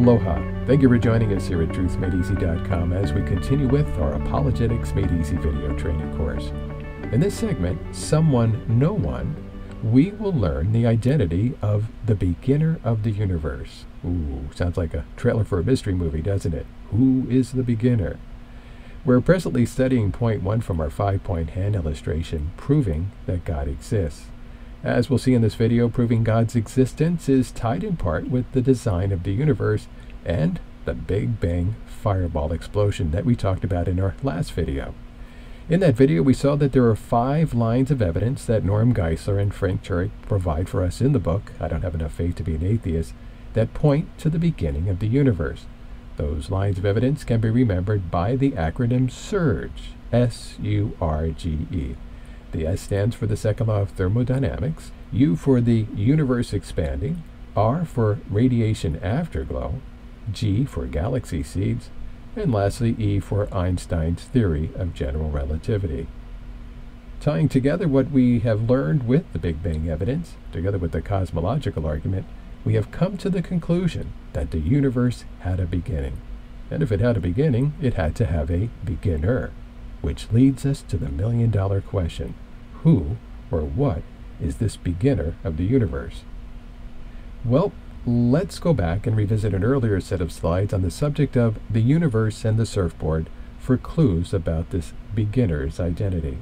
Aloha. Thank you for joining us here at TruthMadeEasy.com as we continue with our Apologetics Made Easy video training course. In this segment, Someone, No One, we will learn the identity of the beginner of the universe. Ooh, sounds like a trailer for a mystery movie, doesn't it? Who is the beginner? We're presently studying point 1 from our 5-point hand illustration, proving that God exists. As we'll see in this video, proving God's existence is tied in part with the design of the universe and the Big Bang fireball explosion that we talked about in our last video. In that video, we saw that there are 5 lines of evidence that Norm Geisler and Frank Turek provide for us in the book, I Don't Have Enough Faith to Be an Atheist, that point to the beginning of the universe. Those lines of evidence can be remembered by the acronym SURGE, S-U-R-G-E. The S stands for the second law of thermodynamics, U for the universe expanding, R for radiation afterglow, G for galaxy seeds, and lastly E for Einstein's theory of general relativity. Tying together what we have learned with the Big Bang evidence, together with the cosmological argument, we have come to the conclusion that the universe had a beginning. And if it had a beginning, it had to have a beginner. Which leads us to the million-dollar question. Who or what is this beginner of the universe? Well, let's go back and revisit an earlier set of slides on the subject of the universe and the surfboard for clues about this beginner's identity.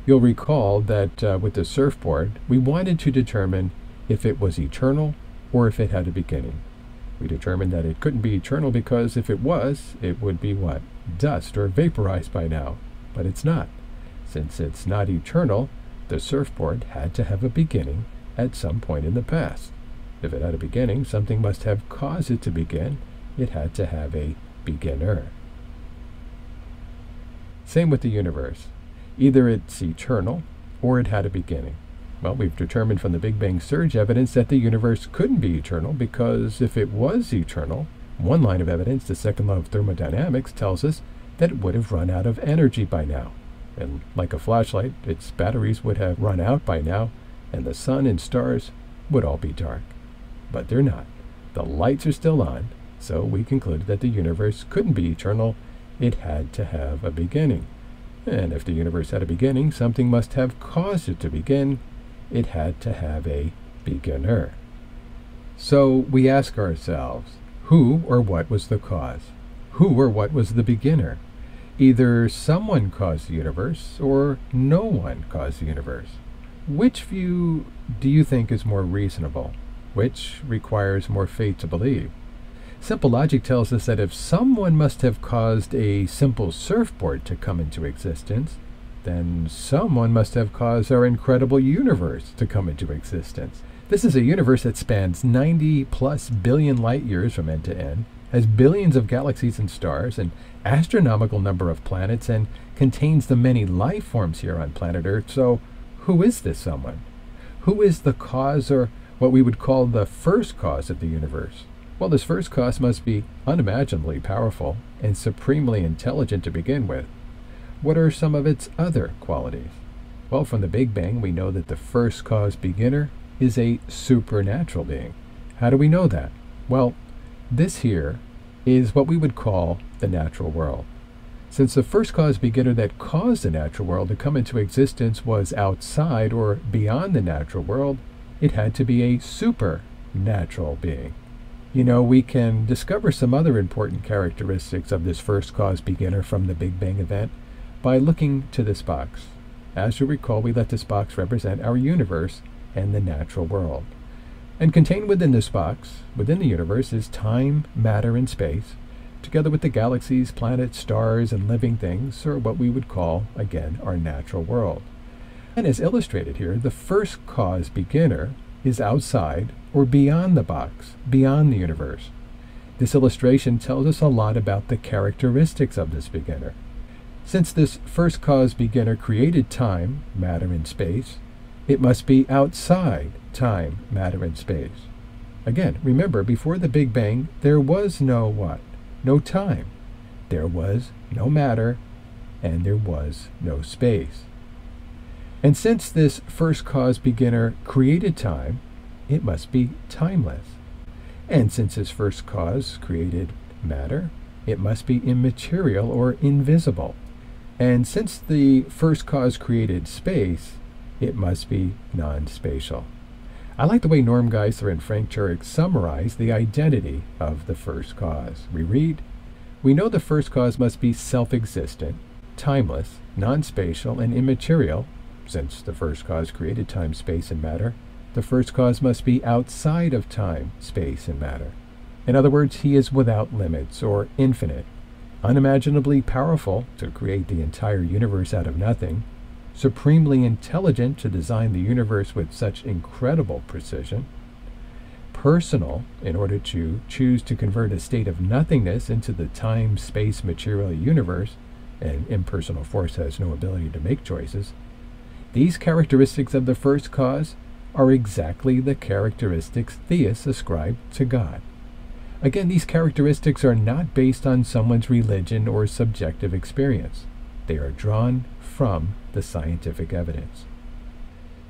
You'll recall that with the surfboard, we wanted to determine if it was eternal or if it had a beginning. We determined that it couldn't be eternal because if it was, it would be what? Dust or vaporized by now. But it's not. Since it's not eternal, the surfboard had to have a beginning at some point in the past. If it had a beginning, something must have caused it to begin. It had to have a beginner. Same with the universe. Either it's eternal or it had a beginning. Well, we've determined from the Big Bang surge evidence that the universe couldn't be eternal because if it was eternal, one line of evidence, the second law of thermodynamics, tells us that it would have run out of energy by now. And like a flashlight, its batteries would have run out by now, and the sun and stars would all be dark. But they're not. The lights are still on, so we concluded that the universe couldn't be eternal. It had to have a beginning. And if the universe had a beginning, something must have caused it to begin. It had to have a beginner. So we ask ourselves, who or what was the cause? Who or what was the beginner? Either someone caused the universe or no one caused the universe. Which view do you think is more reasonable? Which requires more faith to believe? Simple logic tells us that if someone must have caused a simple surfboard to come into existence, then someone must have caused our incredible universe to come into existence. This is a universe that spans 90+ billion light years from end to end, has billions of galaxies and stars, an astronomical number of planets, and contains the many life forms here on planet Earth. So who is this someone? Who is the cause, or what we would call the first cause of the universe? Well, this first cause must be unimaginably powerful and supremely intelligent to begin with. What are some of its other qualities? Well, from the Big Bang, we know that the first cause beginner is a supernatural being. How do we know that? Well, this here is what we would call the natural world. Since the first cause beginner that caused the natural world to come into existence was outside or beyond the natural world, it had to be a supernatural being. You know, we can discover some other important characteristics of this first cause beginner from the Big Bang event by looking to this box. As you recall, we let this box represent our universe and the natural world. And contained within this box, within the universe, is time, matter, and space, together with the galaxies, planets, stars, and living things, or what we would call, again, our natural world. And as illustrated here, the first cause beginner is outside or beyond the box, beyond the universe. This illustration tells us a lot about the characteristics of this beginner. Since this first cause beginner created time, matter, and space, it must be outside time, matter, and space. Again, remember, before the Big Bang, there was no what? No time. There was no matter, and there was no space. And since this first cause beginner created time, it must be timeless. And since this first cause created matter, it must be immaterial or invisible. And since the first cause created space, it must be non-spatial. I like the way Norm Geisler and Frank Turek summarize the identity of the first cause. We read, "We know the first cause must be self-existent, timeless, non-spatial, and immaterial. Since the first cause created time, space, and matter, the first cause must be outside of time, space, and matter. In other words, he is without limits or infinite, unimaginably powerful to create the entire universe out of nothing, supremely intelligent to design the universe with such incredible precision, personal in order to choose to convert a state of nothingness into the time, space, material universe, and impersonal force has no ability to make choices. These characteristics of the first cause are exactly the characteristics theists ascribe to God. Again, these characteristics are not based on someone's religion or subjective experience. They are drawn from the scientific evidence."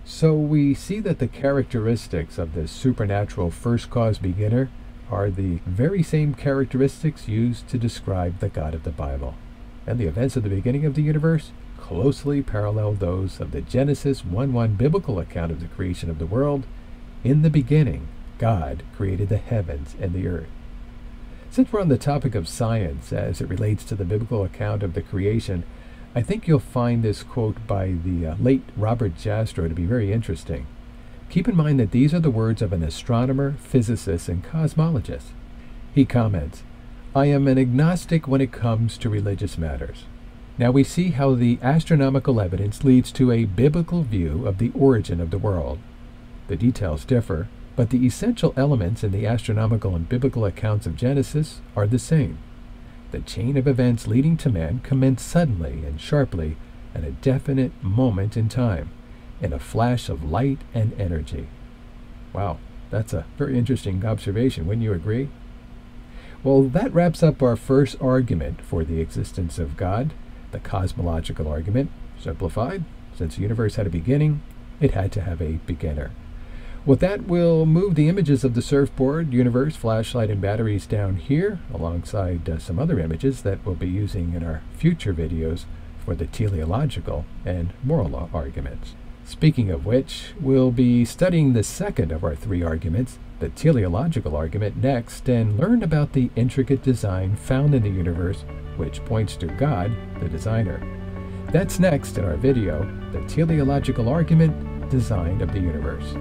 So we see that the characteristics of the supernatural first cause beginner are the very same characteristics used to describe the God of the Bible. And the events of the beginning of the universe closely parallel those of the Genesis 1:1 biblical account of the creation of the world. In the beginning, God created the heavens and the earth. Since we're on the topic of science as it relates to the biblical account of the creation, I think you'll find this quote by the late Robert Jastrow to be very interesting. Keep in mind that these are the words of an astronomer, physicist, and cosmologist. He comments, "I am an agnostic when it comes to religious matters." Now we see how the astronomical evidence leads to a biblical view of the origin of the world. The details differ, but the essential elements in the astronomical and biblical accounts of Genesis are the same. The chain of events leading to man commenced suddenly and sharply at a definite moment in time, in a flash of light and energy. Wow, that's a very interesting observation, wouldn't you agree? Well, that wraps up our first argument for the existence of God, the cosmological argument. Simplified, since the universe had a beginning, it had to have a beginner. With that, we'll move the images of the surfboard, universe, flashlight, and batteries down here, alongside some other images that we'll be using in our future videos for the teleological and moral law arguments. Speaking of which, we'll be studying the second of our three arguments, the teleological argument, next, and learn about the intricate design found in the universe, which points to God, the designer. That's next in our video, the teleological argument, design of the universe.